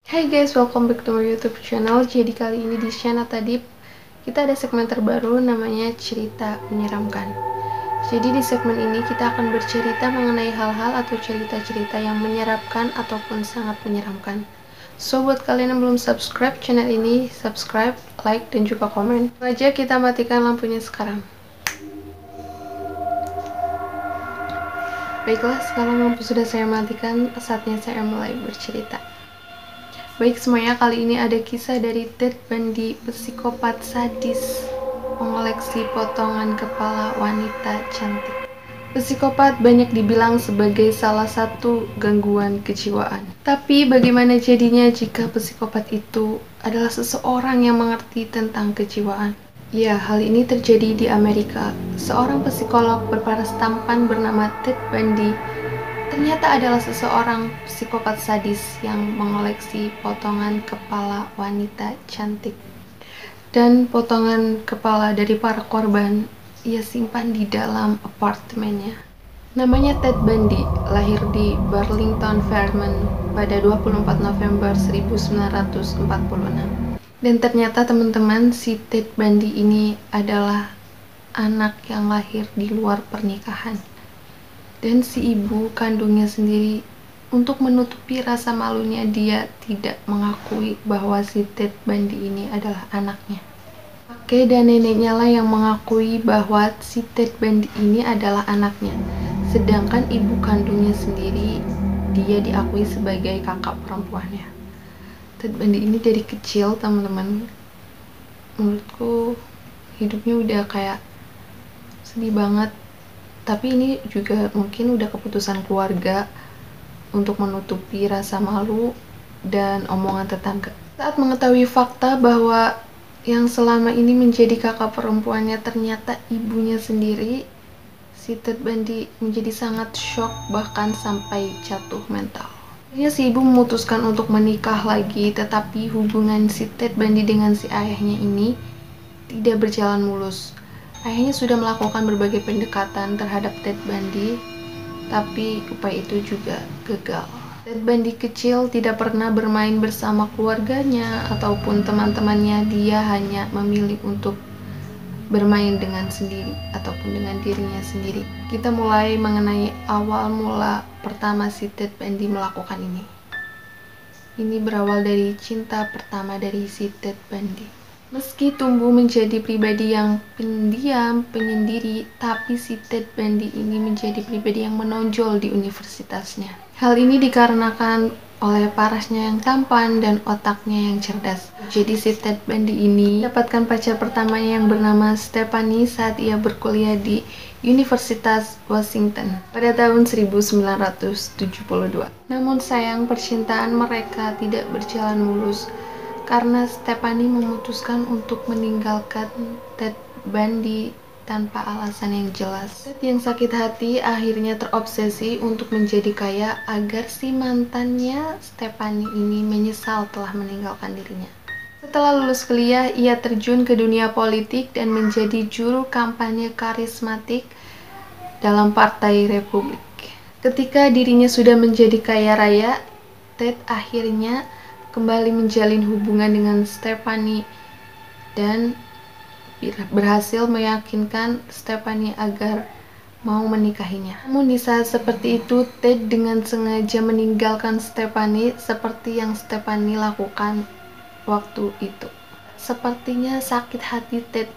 Hai guys, welcome back to my YouTube channel. Jadi kali ini di channel tadi kita ada segmen terbaru namanya cerita menyeramkan. Jadi di segmen ini kita akan bercerita mengenai hal-hal atau cerita-cerita yang menyeramkan ataupun sangat menyeramkan. So buat kalian yang belum subscribe channel ini, subscribe, like, dan juga komen. Aja kita matikan lampunya sekarang. Baiklah, sekarang lampu sudah saya matikan, saatnya saya mulai bercerita. Baik semuanya, kali ini ada kisah dari Ted Bundy, psikopat sadis mengoleksi potongan kepala wanita cantik. Psikopat banyak dibilang sebagai salah satu gangguan kejiwaan. Tapi bagaimana jadinya jika psikopat itu adalah seseorang yang mengerti tentang kejiwaan? Ya, hal ini terjadi di Amerika. Seorang psikolog berparas tampan bernama Ted Bundy ternyata adalah seseorang psikopat sadis yang mengoleksi potongan kepala wanita cantik. Dan potongan kepala dari para korban ia simpan di dalam apartemennya. Namanya Ted Bundy, lahir di Burlington, Vermont pada 24 November 1946. Dan ternyata teman-teman, si Ted Bundy ini adalah anak yang lahir di luar pernikahan. Dan si ibu kandungnya sendiri, untuk menutupi rasa malunya, dia tidak mengakui bahwa si Ted Bundy ini adalah anaknya. Kakek dan neneknya lah yang mengakui bahwa si Ted Bundy ini adalah anaknya. Sedangkan ibu kandungnya sendiri, dia diakui sebagai kakak perempuannya. Ted Bundy ini dari kecil, teman-teman, menurutku hidupnya udah kayak sedih banget. Tapi ini juga mungkin udah keputusan keluarga untuk menutupi rasa malu dan omongan tetangga. Saat mengetahui fakta bahwa yang selama ini menjadi kakak perempuannya ternyata ibunya sendiri, si Ted Bundy menjadi sangat shock, bahkan sampai jatuh mental. Akhirnya si ibu memutuskan untuk menikah lagi, tetapi hubungan si Ted Bundy dengan si ayahnya ini tidak berjalan mulus. Ayahnya sudah melakukan berbagai pendekatan terhadap Ted Bundy, tapi upaya itu juga gagal. Ted Bundy kecil tidak pernah bermain bersama keluarganya ataupun teman-temannya. Dia hanya memilih untuk bermain dengan sendiri ataupun dengan dirinya sendiri. Kita mulai mengenai awal mula pertama si Ted Bundy melakukan ini. Ini berawal dari cinta pertama dari si Ted Bundy. Meski tumbuh menjadi pribadi yang pendiam, penyendiri, tapi si Ted Bundy ini menjadi pribadi yang menonjol di universitasnya. Hal ini dikarenakan oleh parasnya yang tampan dan otaknya yang cerdas. Jadi si Ted Bundy ini mendapatkan pacar pertamanya yang bernama Stephanie saat ia berkuliah di Universitas Washington pada tahun 1972. Namun sayang, percintaan mereka tidak berjalan mulus karena Stephanie memutuskan untuk meninggalkan Ted Bundy tanpa alasan yang jelas. Ted yang sakit hati akhirnya terobsesi untuk menjadi kaya agar si mantannya Stephanie ini menyesal telah meninggalkan dirinya. Setelah lulus kuliah, ia terjun ke dunia politik dan menjadi juru kampanye karismatik dalam Partai Republik. Ketika dirinya sudah menjadi kaya raya, Ted akhirnya kembali menjalin hubungan dengan Stephanie dan berhasil meyakinkan Stephanie agar mau menikahinya. Namun di saat seperti itu, Ted dengan sengaja meninggalkan Stephanie seperti yang Stephanie lakukan waktu itu. Sepertinya sakit hati Ted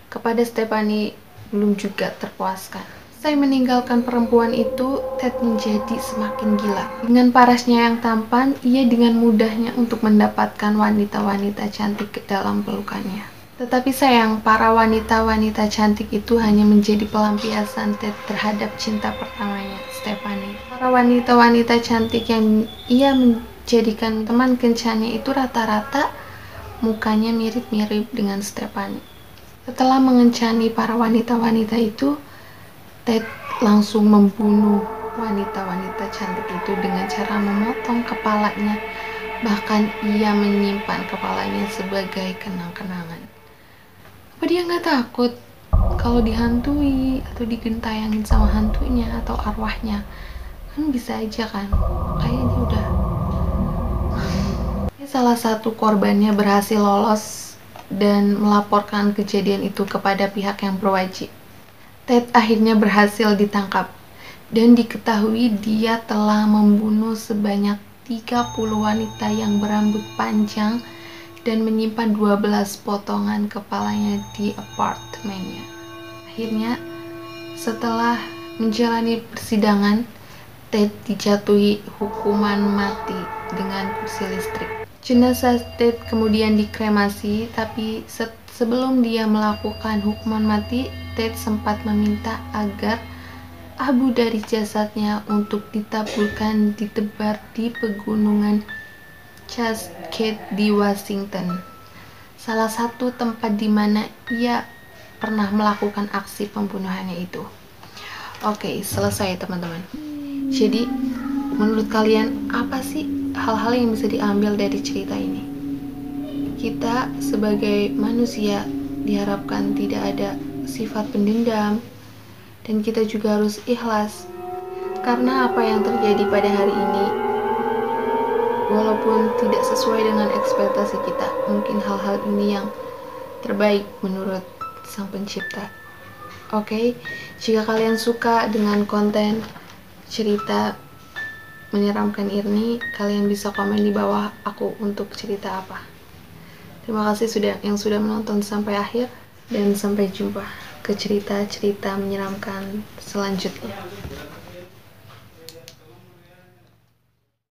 kepada Stephanie belum juga terpuaskan. Usai meninggalkan perempuan itu, Ted menjadi semakin gila. Dengan parasnya yang tampan, ia dengan mudahnya untuk mendapatkan wanita-wanita cantik ke dalam pelukannya. Tetapi sayang, para wanita-wanita cantik itu hanya menjadi pelampiasan Ted terhadap cinta pertamanya, Stephanie. Para wanita-wanita cantik yang ia menjadikan teman kencannya itu rata-rata mukanya mirip-mirip dengan Stephanie. Setelah mengencani para wanita-wanita itu, Ted langsung membunuh wanita-wanita cantik itu dengan cara memotong kepalanya. Bahkan ia menyimpan kepalanya sebagai kenang-kenangan. Apa dia nggak takut kalau dihantui atau digentayangin sama hantunya atau arwahnya? Kan bisa aja kan? Kayaknya dia udah Salah satu korbannya berhasil lolos dan melaporkan kejadian itu kepada pihak yang berwajib. Ted akhirnya berhasil ditangkap dan diketahui dia telah membunuh sebanyak 30 wanita yang berambut panjang dan menyimpan 12 potongan kepalanya di apartemennya. Akhirnya, setelah menjalani persidangan, Ted dijatuhi hukuman mati dengan kursi listrik. Jenazah Ted kemudian dikremasi, tapi sebelum dia melakukan hukuman mati, Ted sempat meminta agar abu dari jasadnya untuk ditaburkan ditebar di pegunungan Cascade di Washington, salah satu tempat di mana ia pernah melakukan aksi pembunuhannya itu. Oke, selesai teman-teman. Jadi, menurut kalian apa sih hal-hal yang bisa diambil dari cerita ini? Kita sebagai manusia diharapkan tidak ada sifat pendendam, dan kita juga harus ikhlas. Karena apa yang terjadi pada hari ini, walaupun tidak sesuai dengan ekspektasi kita, mungkin hal-hal ini yang terbaik menurut Sang Pencipta. Oke, jika kalian suka dengan konten cerita menyeramkan ini, kalian bisa komen di bawah aku untuk cerita apa. Terima kasih yang sudah menonton sampai akhir, dan sampai jumpa ke cerita-cerita menyeramkan selanjutnya.